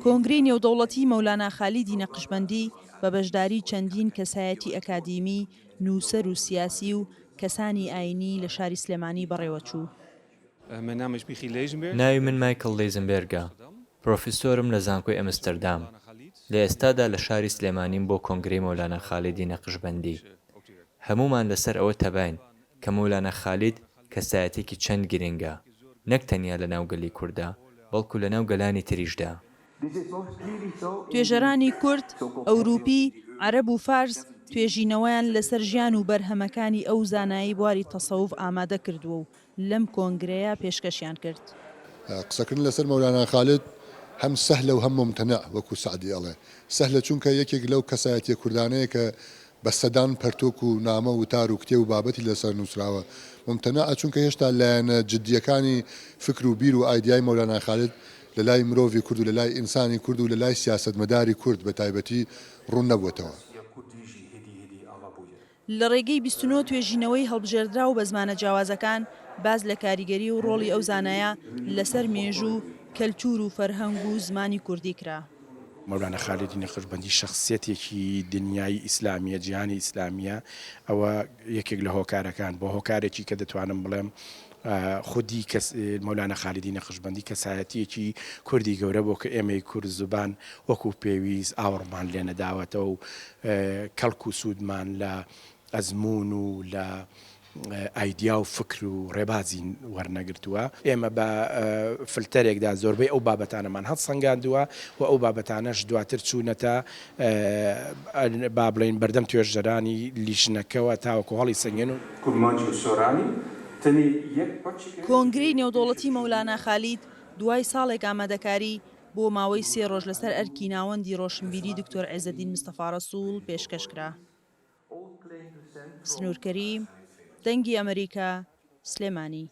کۆنگرەی نێودەوڵەتی مەولانا خالیدی نەقشبەندی بە بەشداری چەندین کەسایەتی ئەکادیمی، نووسەر و سیاسی و کەسانی ئاینی لە شاری سلێمانی بەڕێوەچوو. ناوی من مایکل لیزنبێرگە، پرۆفیسۆرم لە زانکۆی ئەمستەردام. لە ئێستادا لە شاری سلێمانیم بۆ کۆنگرەی مەولانا خالیدی نەقشبەندی. هەمومان لەسەر ئەوە تەباین کە مەولانا خالید کەسایەتێکی چەند گرنگە، نەک تەنیا لە ناو گەلی کوردە، بەڵکو لە ناو گەلانی تریشدا. توێژەرانی کورد، ئەوروپی، عەرەب و فارس توێژینەوەیان لەسەر ژیان و بەرهەمەکانی ئەو زانایی بواری تەسەووف ئامادە کردووە و لەم کۆنگرەیە پێشکەشیان کرد. قسەکردن لەسەر مەولانا خالید هەم سەهلە و هەم ممتەنە، وەکو سعدی ئەڵێ. سەهلە چونکە یەکێک لەو کەسایەتیە کوردانەیە کە بە سەدان پەرتۆک و نامە و تار و کتێ و بابەتی لەسەر نووسراوە. ممتەنە چونکە هێشتا لایەنە جددیەکانی فکر و بیر و ئایدیای مەولانا خالید لە لای مرۆڤی کورد و لە لای ئینسانی کورد و لە لای سیاسەتمەداری کورد بە تایبەتی ڕوون نەبووەتەوە. لە ڕێگەی 29 توێژینەوەی هەڵبژێردرا و بە زمانە جیاوازەکان باز لە کاریگەری و ڕۆڵی ئەو زانایە لەسەر مێژوو، کەلتور و فەرهەنگ و زمانی کوردی کرا. مەولانا خالیدی نەقشبەندی شخصیەتێکی دنیای ئیسلامیە، جیهانی ئیسلامیە، ئەوە یەکێک لە هۆکارەکان بۆ هۆکارێکی کە دەتوانم بڵێم خودی مەولانا خالیدی نەقشبەندی کەسایەتیەکی کوردی گەورە بۆ کە ئێمەی کورد زوبان وەکو پێویست ئاوڕمان لێ نەداوەتەوە و کەڵک و سوودمان لە ئەزمون و لە ئایدیا و فکر و ڕێبازی وەرنەگرتووە. ئێمە بە فلتەرێکدا زۆربەی ئەو بابەتانەمان هەڵسەنگاندووە و ئەو بابەتانەش دواتر چوونەتە با بڵێن بەردەم توێژەرانی لیژنەکەەوە تاوەکو هەڵی سەنگێن و کورمانجی و سۆرانی. کۆنگرەی نێودەوڵەتی مەولانا خالید دوای ساڵێک ئامادەکاری بۆ ماوەی 3 ڕۆژ لەسەر ئەرکی ناوەندی ڕۆشنبیری دکتۆر عیزەدین مستەفا ڕەسوول پێشکەش کرا. سنوور کەریم، دەنگی ئەمریکا، سلێمانی.